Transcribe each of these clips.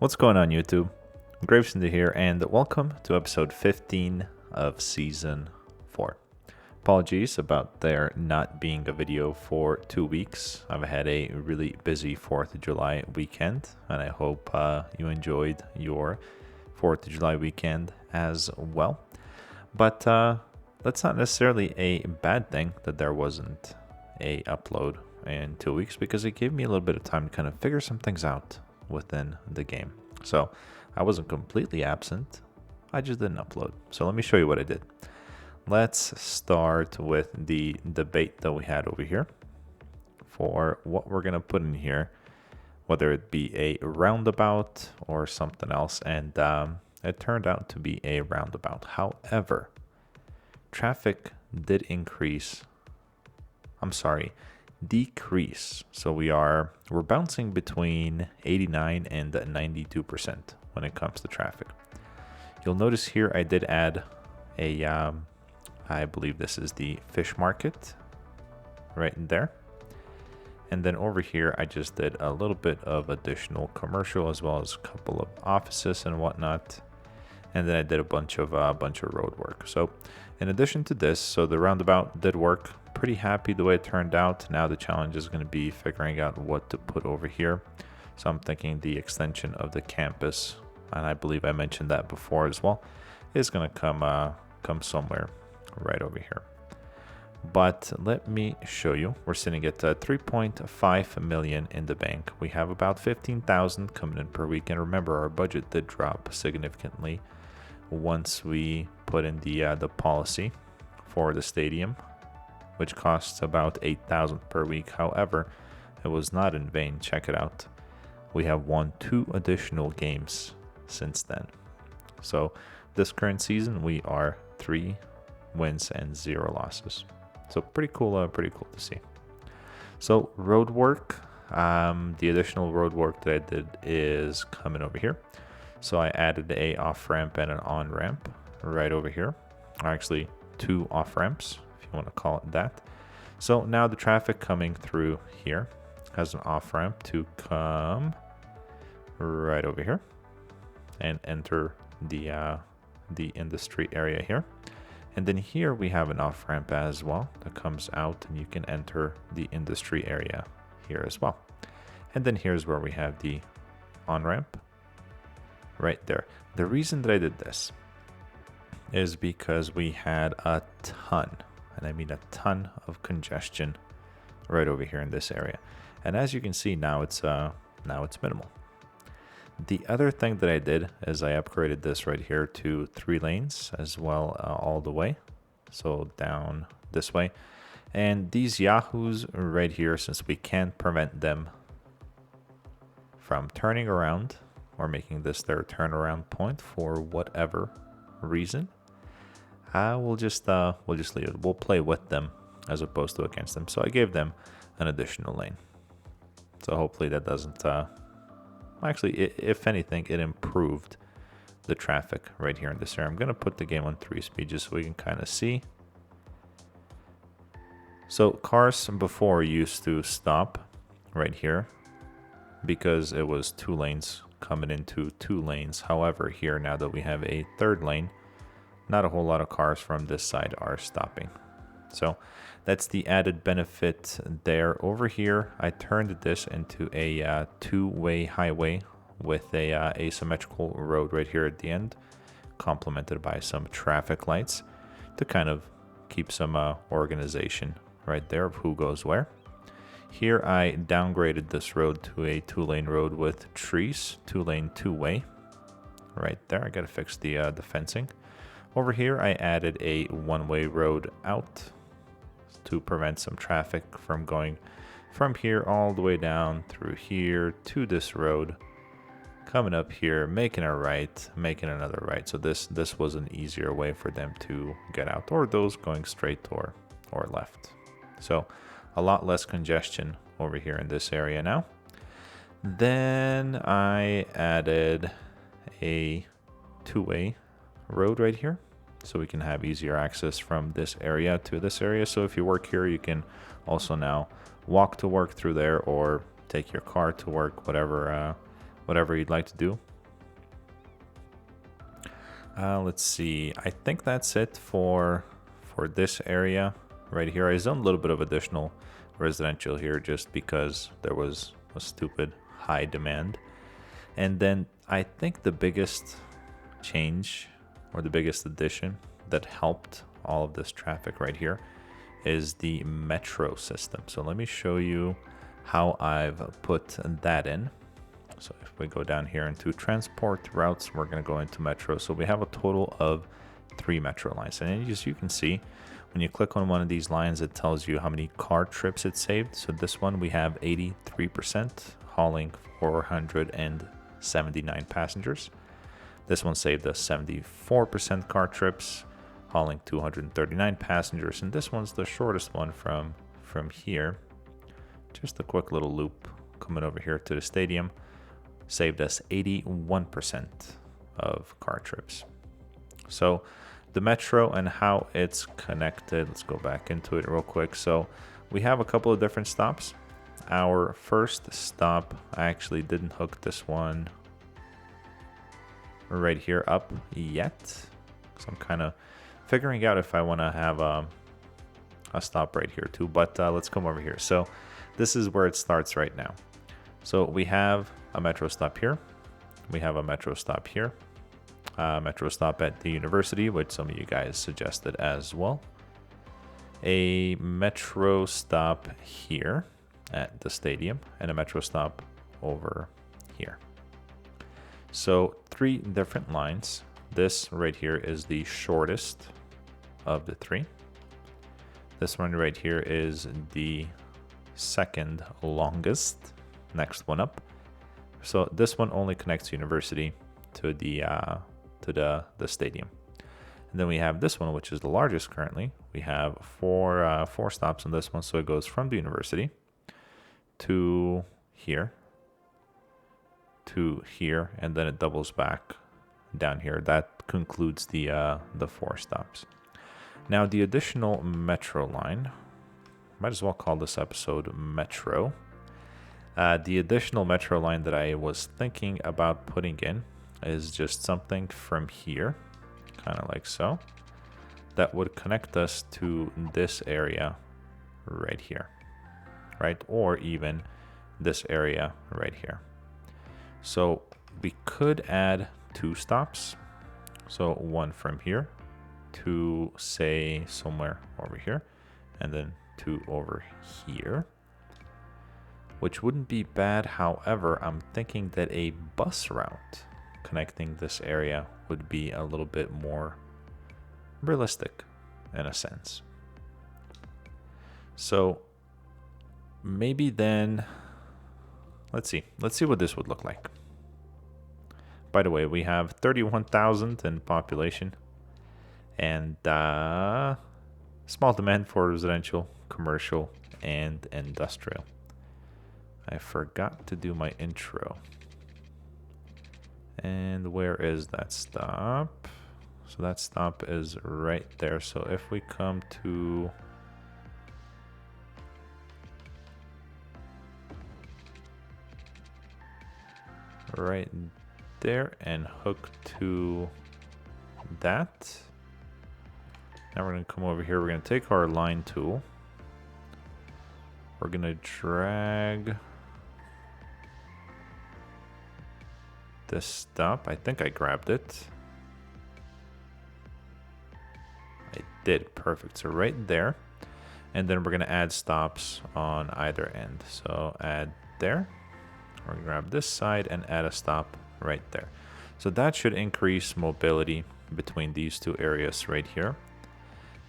What's going on, YouTube? GraveCinder here, and welcome to episode 15 of season 4. Apologies about there not being a video for 2 weeks. I've had a really busy 4th of July weekend, and I hope you enjoyed your 4th of July weekend as well. But that's not necessarily a bad thing that there wasn't a upload in 2 weeks, because it gave me a little bit of time to kind of figure some things out within the game. So I wasn't completely absent, I just didn't upload. So let me show you what I did. Let's start with the debate that we had over here for what we're gonna put in here, whether it be a roundabout or something else, and it turned out to be a roundabout. However, traffic did decrease. So we're bouncing between 89 and 92% when it comes to traffic. You'll notice here I did add a I believe this is the fish market right in there, and then over here I just did a little bit of additional commercial as well as a couple of offices and whatnot, and then I did a bunch of road work. So in addition to this, so the roundabout did work. Pretty happy the way it turned out. Now the challenge is going to be figuring out what to put over here. So I'm thinking the extension of the campus, and I believe I mentioned that before as well, is going to come somewhere right over here. But let me show you. We're sitting at 3.5 million in the bank. We have about 15,000 coming in per week, and remember, our budget did drop significantly once we put in the policy for the stadium, which costs about 8,000 per week. However, it was not in vain. Check it out. We have won 2 additional games since then. So this current season, we are 3 wins and 0 losses. So pretty cool to see. So road work, the additional road work that I did is coming over here. So I added a off ramp and an on ramp right over here. Actually, 2 off ramps, if you want to call it that. So now the traffic coming through here has an off ramp to come right over here and enter the industry area here. And then here we have an off ramp as well that comes out, and you can enter the industry area here as well. And then here's where we have the on ramp right there. The reason that I did this is because we had a ton, and I mean a ton, of congestion right over here in this area. And as you can see, now it's minimal. The other thing that I did is I upgraded this right here to 3 lanes as well, all the way, so down this way. And these yahoos right here, since we can't prevent them from turning around or making this their turnaround point for whatever reason, we'll just leave it. We'll play with them as opposed to against them. So I gave them an additional lane. So hopefully that doesn't actually, if anything, it improved the traffic right here in this area. I'm going to put the game on 3 speed just so we can kind of see. So cars before used to stop right here because it was 2 lanes coming into 2 lanes. However, here, now that we have a 3rd lane, not a whole lot of cars from this side are stopping. So that's the added benefit there. Over here, I turned this into a 2-way highway with a asymmetrical road right here at the end, complemented by some traffic lights to kind of keep some organization right there of who goes where. Here I downgraded this road to a 2-lane road with trees, 2-lane 2-way right there. I gotta fix the fencing. Over here I added a 1-way road out to prevent some traffic from going from here all the way down through here to this road, coming up here, making a right, making another right. So this was an easier way for them to get out, or those going straight or left. So a lot less congestion over here in this area now. Then I added a 2-way road right here, so we can have easier access from this area to this area. So if you work here, you can also now walk to work through there, or take your car to work, whatever you'd like to do. Let's see. I think that's it for this area right here. I zoned a little bit of additional residential here just because there was a stupid high demand. And then I think the biggest change or the biggest addition that helped all of this traffic right here is the metro system. So let me show you how I've put that in. So if we go down here into transport routes, we're going to go into metro. So we have a total of 3 metro lines. And as you can see, when you click on one of these lines, it tells you how many car trips it saved. So this one we have 83%, hauling 479 passengers. This one saved us 74% car trips, hauling 239 passengers. And this one's the shortest one from here. Just a quick little loop coming over here to the stadium. Saved us 81% of car trips. So the metro and how it's connected, let's go back into it real quick. So we have a couple of different stops. Our first stop, I actually didn't hook this one right here up yet. So I'm kind of figuring out if I want to have a stop right here too, but let's come over here. So this is where it starts right now. So we have a metro stop here. We have a metro stop here. Metro stop at the university, which some of you guys suggested as well. A metro stop here at the stadium and a metro stop over here. So 3 different lines. This right here is the shortest of the 3. This one right here is the second longest. Next one up. So this one only connects university to the stadium. And then we have this one, which is the largest currently. We have four stops on this one. So it goes from the university to here, and then it doubles back down here. That concludes the 4 stops. Now the additional metro line, might as well call this episode Metro. The additional metro line that I was thinking about putting in is just something from here, kind of like so, that would connect us to this area right here, right? Or even this area right here. So we could add 2 stops. So one from here to say somewhere over here, and then 2 over here, which wouldn't be bad. However, I'm thinking that a bus route connecting this area would be a little bit more realistic in a sense. So maybe then, let's see what this would look like. By the way, we have 31,000 in population and small demand for residential, commercial, and industrial. I forgot to do my intro. And where is that stop? So that stop is right there. So if we come to right there and hook to that. Now we're going to come over here. We're going to take our line tool. We're going to drag this stop. I think I grabbed it. I did. Perfect. So right there. And then we're going to add stops on either end. So add there. We're going to grab this side and add a stop right there. So that should increase mobility between these 2 areas right here.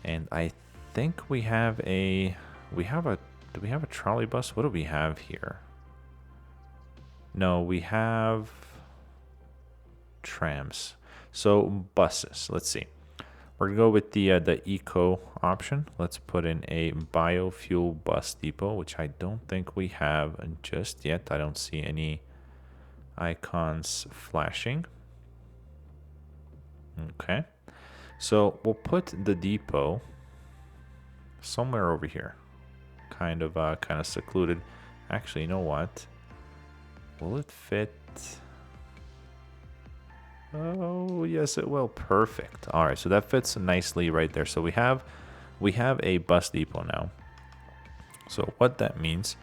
And I think we have do we have a trolley bus? What do we have here? No, we have trams. So buses, let's see. We're gonna go with the eco option. Let's put in a biofuel bus depot, which I don't think we have just yet. I don't see any icons flashing. Okay, so we'll put the depot somewhere over here, kind of secluded. Actually, you know what? Will it fit? Oh, yes, it will. Perfect. All right, so that fits nicely right there. So we have a bus depot now. So what that means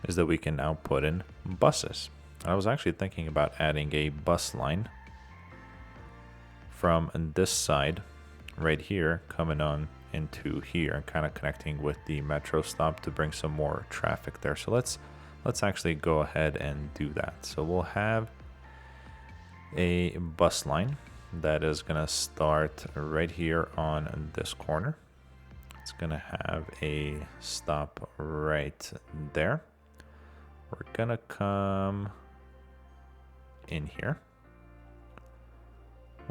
is that we can now put in buses. I was actually thinking about adding a bus line from this side right here coming on into here and kind of connecting with the metro stop to bring some more traffic there. So let's actually go ahead and do that. So we'll have a bus line that is gonna start right here on this corner. It's gonna have a stop right there. We're gonna come in here.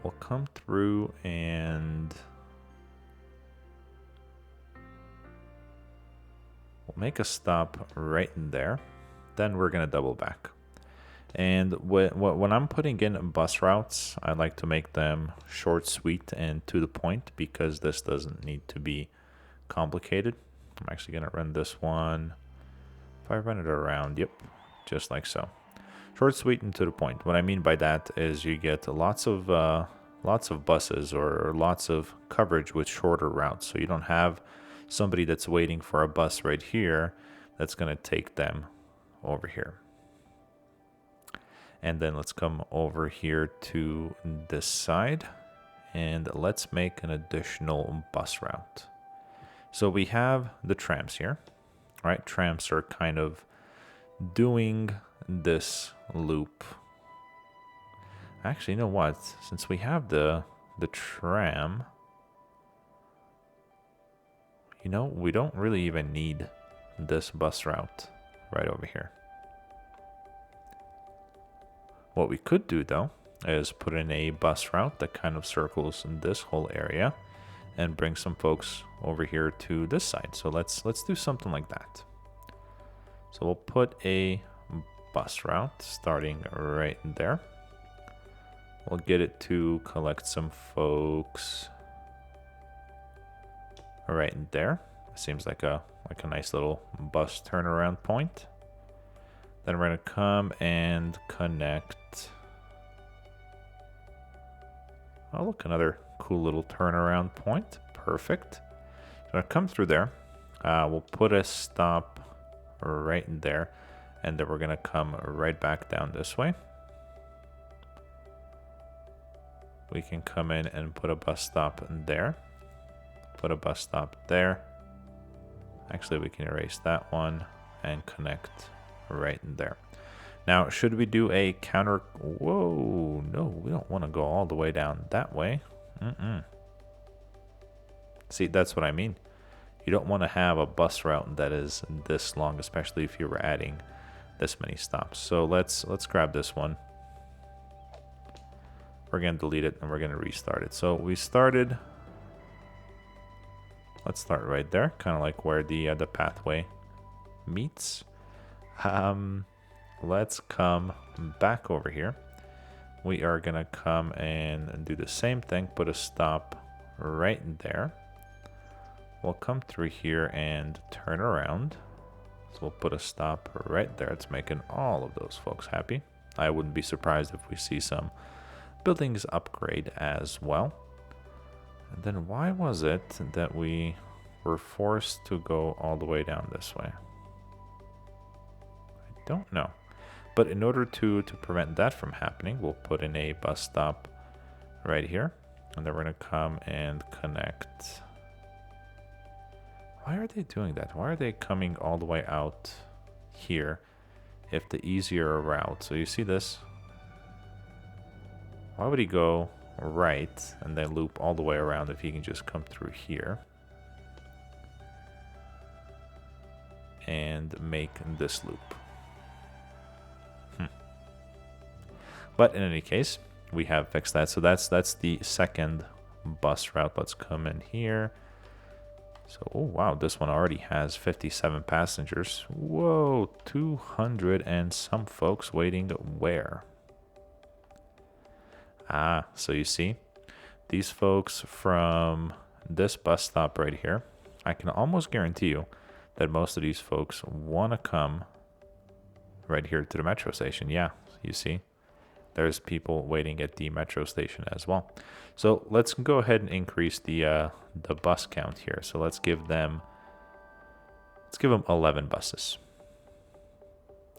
We'll come through and we'll make a stop right in there. Then we're gonna double back. And when I'm putting in bus routes, I like to make them short, sweet, and to the point because this doesn't need to be complicated. I'm actually gonna run this one. If I run it around, yep, just like so. Short, sweet, and to the point. What I mean by that is you get lots of buses or lots of coverage with shorter routes. So you don't have somebody that's waiting for a bus right here that's gonna take them over here. And then let's come over here to this side and let's make an additional bus route. So we have the trams here, right? Trams are kind of doing this loop. Actually, you know what? Since we have the tram, you know, we don't really even need this bus route right over here. What we could do though is put in a bus route that kind of circles this whole area and bring some folks over here to this side. So let's do something like that. So we'll put a bus route starting right there. We'll get it to collect some folks right in there. Seems like a nice little bus turnaround point. Then we're gonna come and connect. Oh, look, another cool little turnaround point. Perfect. So I'll come through there. We'll put a stop right in there, and then we're gonna come right back down this way. We can come in and put a bus stop in there. Put a bus stop there. Actually, we can erase that one and connect right in there. Now, should we do a counter? Whoa, no, we don't want to go all the way down that way. See, that's what I mean. You don't want to have a bus route that is this long, especially if you were adding this many stops. So let's grab this one. We're going to delete it and we're going to restart it. So we started. Let's start right there, kind of like where the pathway meets. Let's come back over here. We are gonna come and do the same thing, put a stop right there. We'll come through here and turn around. So we'll put a stop right there. It's making all of those folks happy. I wouldn't be surprised if we see some buildings upgrade as well. And then why was it that we were forced to go all the way down this way? Don't know, but in order to prevent that from happening, we'll put in a bus stop right here, and then we're gonna come and connect. Why are they doing that? Why are they coming all the way out here if the easier route? So you see this? Why would he go right and then loop all the way around if he can just come through here and make this loop? But in any case, we have fixed that. So that's the second bus route. Let's come in here. So, oh wow, this one already has 57 passengers. Whoa, 200 and some folks waiting where? Ah, so you see, these folks from this bus stop right here, I can almost guarantee you that most of these folks want to come right here to the metro station. Yeah, you see. there's people waiting at the metro station as well. So let's go ahead and increase the bus count here. So let's give them 11 buses.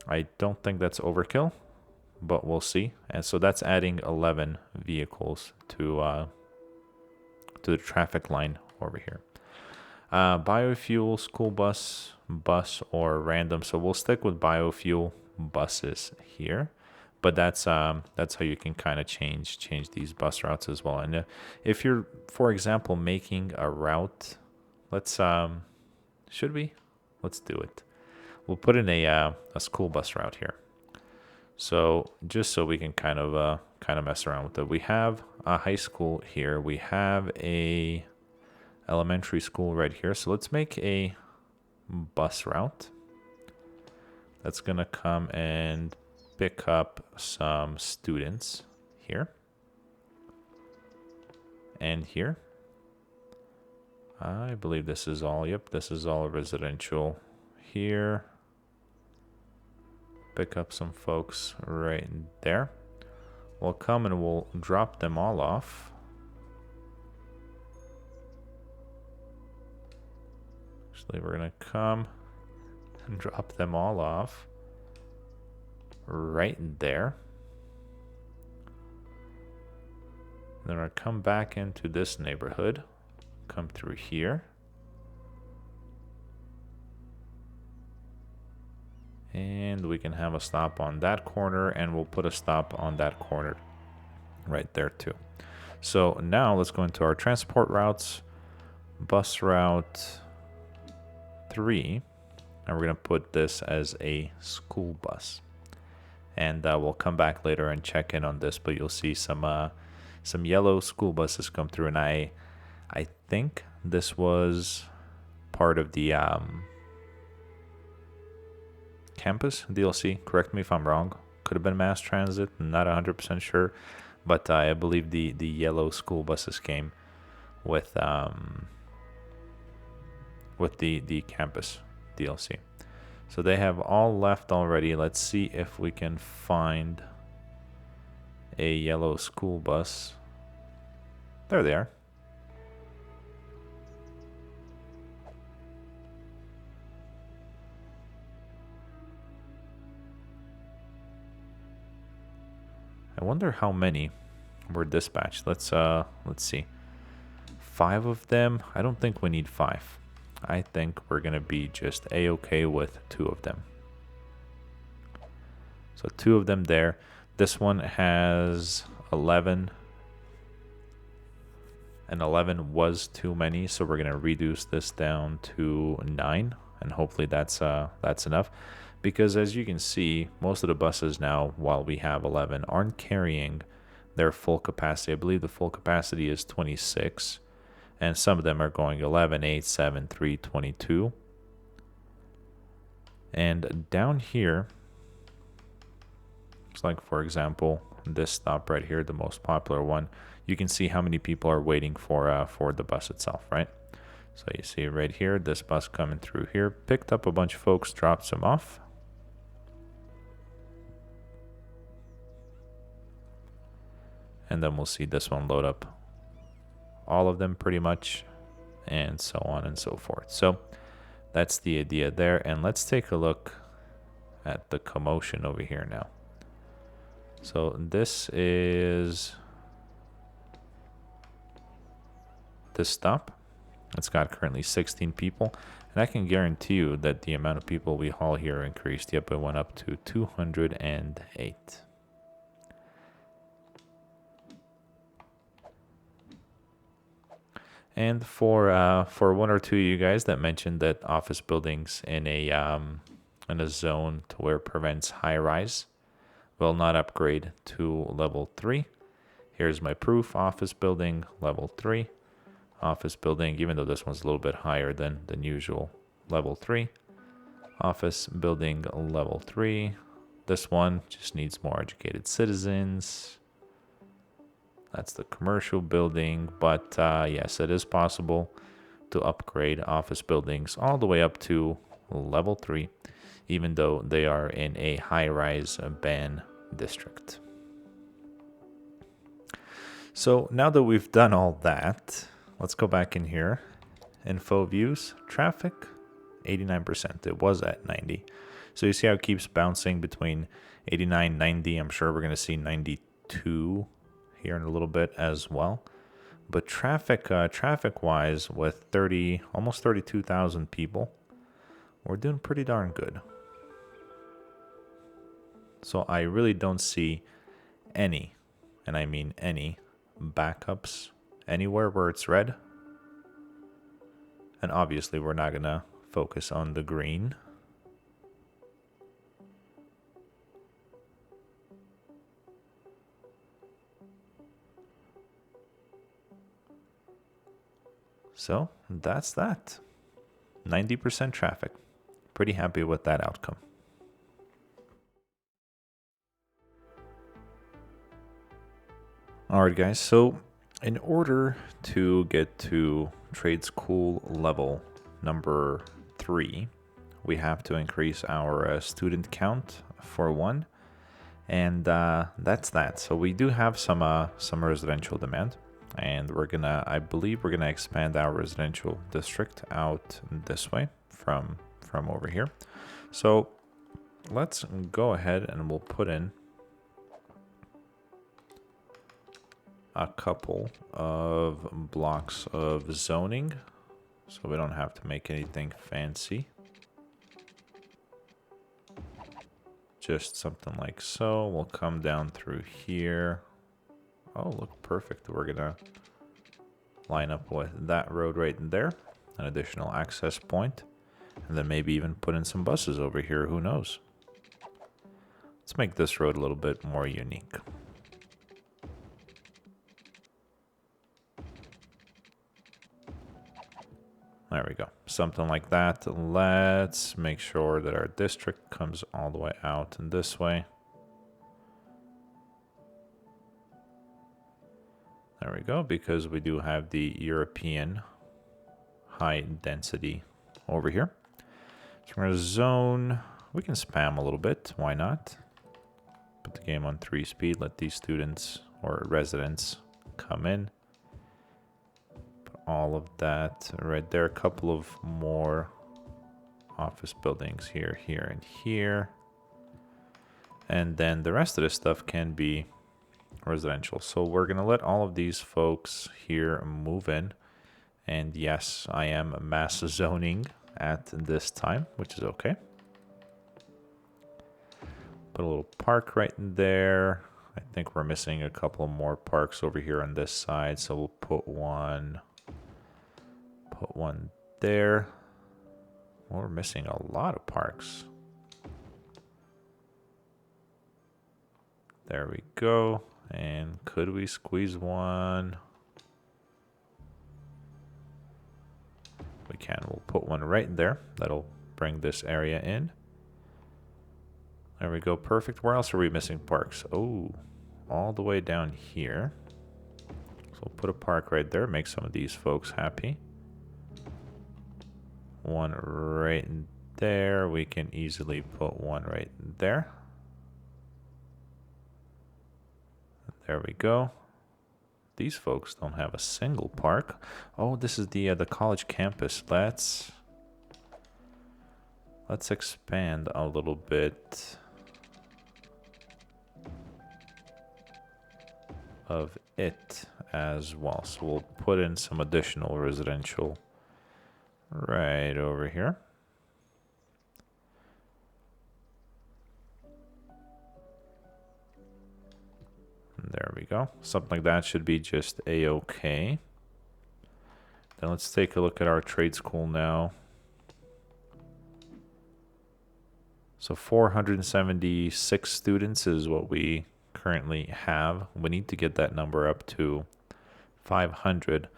I don't think that's overkill, but we'll see. And so that's adding 11 vehicles to the traffic line over here. Biofuel, school bus, or random. So we'll stick with biofuel buses here, but that's how you can kind of change these bus routes as well. And if you're, for example, making a route, let's do it. We'll put in a school bus route here. So just so we can kind of mess around with it. We have a high school here. We have a elementary school right here. So let's make a bus route that's gonna come and pick up some students here and here. I believe this is all, yep, this is all residential here. Pick up some folks right there. We'll come and we'll drop them all off. Actually, we're gonna come and drop them all off right there. Then I'll come back into this neighborhood, come through here. And we can have a stop on that corner, and we'll put a stop on that corner right there too. So now let's go into our transport routes, bus route 3, and we're gonna put this as a school bus. And we'll come back later and check in on this, but you'll see some yellow school buses come through, and I think this was part of the campus DLC. Correct me if I'm wrong. Could have been mass transit. Not 100% sure, but I believe the yellow school buses came with the campus DLC. So they have all left already. Let's see if we can find a yellow school bus. There they are. I wonder how many were dispatched. Let's see. 5 of them. I don't think we need 5. I think we're gonna be just a-okay with 2 of them. So 2 of them there. This one has 11, and 11 was too many, so we're gonna reduce this down to 9, and hopefully that's enough. Because as you can see, most of the buses now, while we have 11, aren't carrying their full capacity. I believe the full capacity is 26, and some of them are going 11, 8, 7, 3, 22. And down here, it's like, for example, this stop right here, the most popular one, you can see how many people are waiting for the bus itself, right? So you see right here, this bus coming through here, picked up a bunch of folks, dropped some off. And then we'll see this one load up all of them pretty much, and so on and so forth. So that's the idea there. And let's take a look at the commotion over here now. So this is this stop. It's got currently 16 people, and I can guarantee you that the amount of people we haul here increased. Yep, it went up to 208. And for 1 or 2 of you guys that mentioned that office buildings in a zone to where it prevents high rise will not upgrade to level 3. Here's my proof. Office building level 3. Office building, even though this one's a little bit higher than usual, level 3. Office building level 3. This one just needs more educated citizens. That's the commercial building, but yes, it is possible to upgrade office buildings all the way up to level 3, even though they are in a high-rise ban district. So now that we've done all that, let's go back in here. Info views, traffic, 89%. It was at 90. So you see how it keeps bouncing between 89, 90. I'm sure we're going to see 92 here in a little bit as well. But traffic-wise, with almost 32,000 people, we're doing pretty darn good. So I really don't see any, and I mean any, backups anywhere where it's red. And obviously we're not gonna focus on the green. So that's that. 90% traffic. Pretty happy with that outcome. Alright guys, so in order to get to trade school level number 3, we have to increase our student count for 1, and that's that. So we do have some residential demand, and I believe we're gonna expand our residential district out this way from over here. So let's go ahead and we'll put in a couple of blocks of zoning, so we don't have to make anything fancy. Just something like so. We'll come down through here. Oh, look, perfect. We're gonna line up with that road right in there, an additional access point, and then maybe even put in some buses over here, who knows. Let's make this road a little bit more unique. There we go, something like that. Let's make sure that our district comes all the way out in this way. There we go, because we do have the European high density over here. So we're gonna zone, we can spam a little bit, why not? Put the game on 3 speed, let these students or residents come in. All of that right there. A couple of more office buildings here, here, and here. And then the rest of this stuff can be residential. So we're going to let all of these folks here move in. And yes, I am mass zoning at this time, which is okay. Put a little park right in there. I think we're missing a couple more parks over here on this side. So we'll put one there. Well, we're missing a lot of parks. There we go. And could we squeeze one? We can. We'll put one right there. That'll bring this area in. There we go. Perfect. Where else are we missing parks? Oh, all the way down here. So we'll put a park right there. Make some of these folks happy. One right in there. We can easily put one right there. There we go. These folks don't have a single park. Oh, this is the college campus. Let's expand a little bit of it as well. So we'll put in some additional residential right over here. There we go. Something like that should be just a-okay. Then let's take a look at our trade school now. So 476 students is what we currently have. We need to get that number up to 500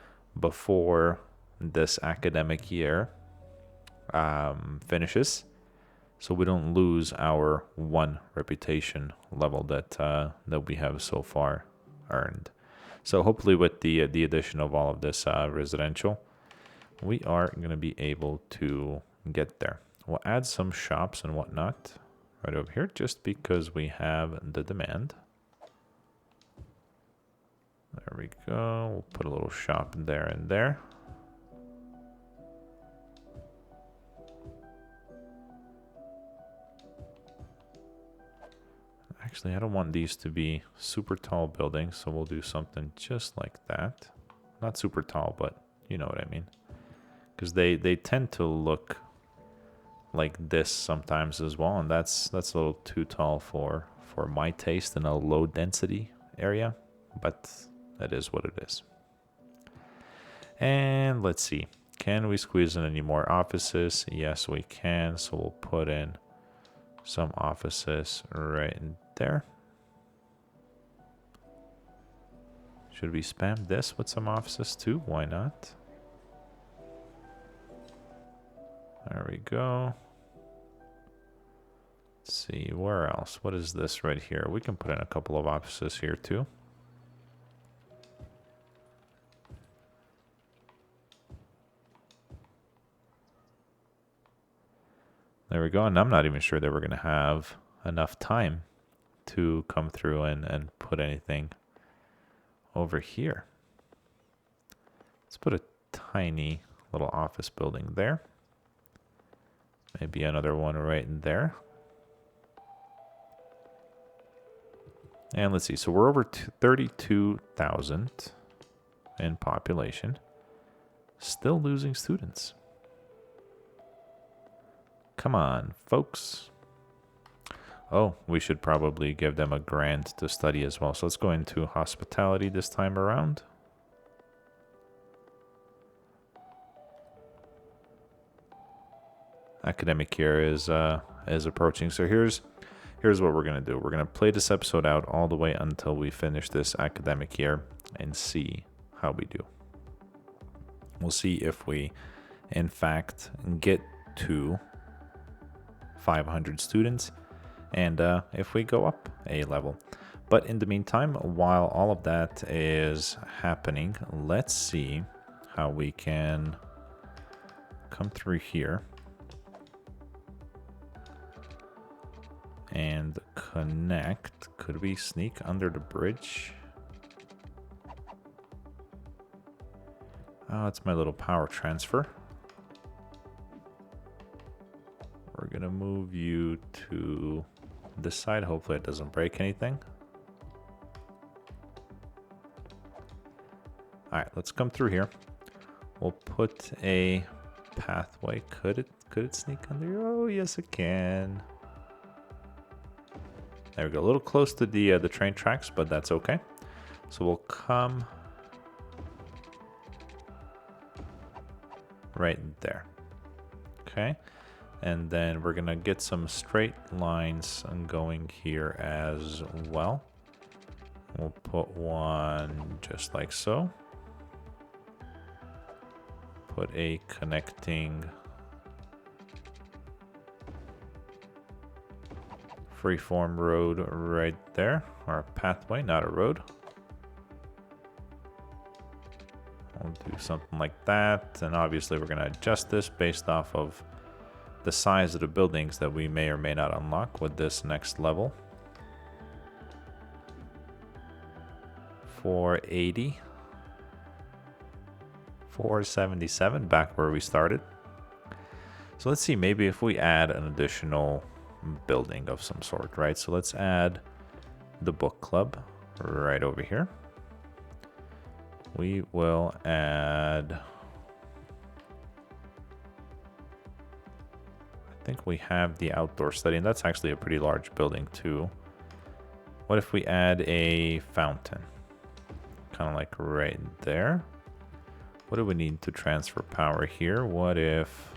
before this academic year finishes, so we don't lose our 1 reputation level that we have so far earned. So hopefully with the addition of all of this residential, we are going to be able to get there. We'll add some shops and whatnot right over here just because we have the demand. There we go. We'll put a little shop there and there. Actually, I don't want these to be super tall buildings, so we'll do something just like that. Not super tall, but you know what I mean. Because they tend to look like this sometimes as well, and that's a little too tall for my taste in a low density area, but that is what it is. And let's see, can we squeeze in any more offices? Yes, we can. So we'll put in some offices right in there. Should we spam this with some offices too? Why not? There we go. Let's see, where else? What is this right here? We can put in a couple of offices here too. There we go. And I'm not even sure that we're going to have enough time to come through and put anything over here. Let's put a tiny little office building there. Maybe another one right in there. And let's see, so we're over 32,000 in population. Still losing students. Come on, folks. Oh, we should probably give them a grant to study as well. So let's go into hospitality this time around. Academic year is approaching. So here's what we're gonna do. We're gonna play this episode out all the way until we finish this academic year and see how we do. We'll see if we, in fact, get to 500 students, and if we go up a level. But in the meantime, while all of that is happening, let's see how we can come through here and connect. Could we sneak under the bridge? Oh, it's my little power transfer. We're gonna move you to this side. Hopefully it doesn't break anything. All right, let's come through here. We'll put a pathway. Could it sneak under? Oh, yes, it can. There we go. A little close to the train tracks, but that's okay. So we'll come right there. Okay. And then we're gonna get some straight lines going here as well. We'll put one just like so. Put a connecting freeform road right there, or a pathway, not a road. We'll do something like that, and obviously we're gonna adjust this based off of the size of the buildings that we may or may not unlock with this next level. 480. 477, back where we started. So let's see, maybe if we add an additional building of some sort, right? So let's add the book club right over here. We will add, I think we have the outdoor study, and that's actually a pretty large building too. What if we add a fountain? Kind of like right there. What do we need to transfer power here? What if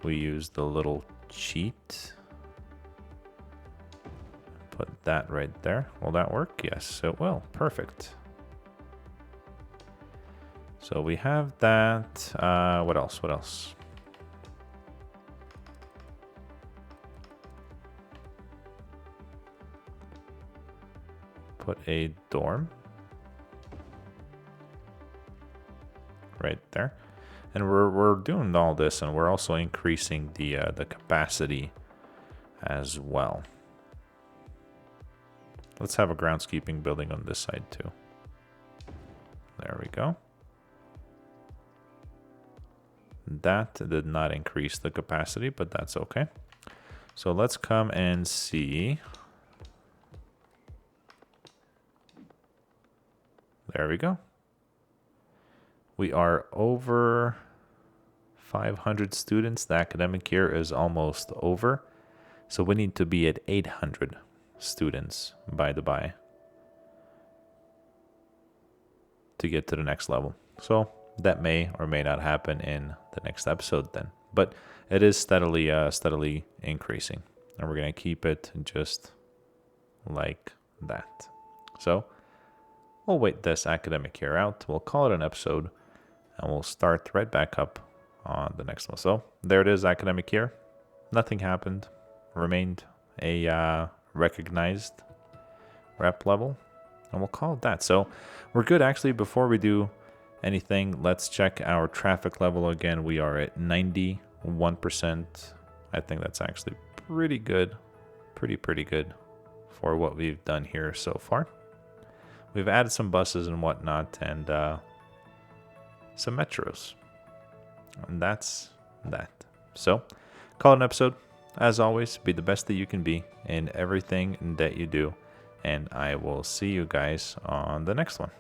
we use the little cheat? Put that right there. Will that work? Yes, it will. Perfect. So we have that. What else? What else? Put a dorm right there. And we're doing all this, and we're also increasing the capacity as well. Let's have a groundskeeping building on this side too. There we go. That did not increase the capacity, but that's okay. So let's come and see. There we go. We are over 500 students. The academic year is almost over. So we need to be at 800 students, by the by, to get to the next level. So that may or may not happen in the next episode then. But it is steadily increasing. And we're going to keep it just like that. So we'll wait this academic year out. We'll call it an episode. And we'll start right back up on the next one. So there it is, academic year. Nothing happened. Remained a recognized rep level. And we'll call it that. So we're good. Actually, before we do anything, let's check our traffic level again. We are at 91%. I think that's actually pretty good. Pretty good for what we've done here so far. We've added some buses and whatnot, and some metros. And that's that. So, call it an episode. As always, be the best that you can be in everything that you do. And I will see you guys on the next one.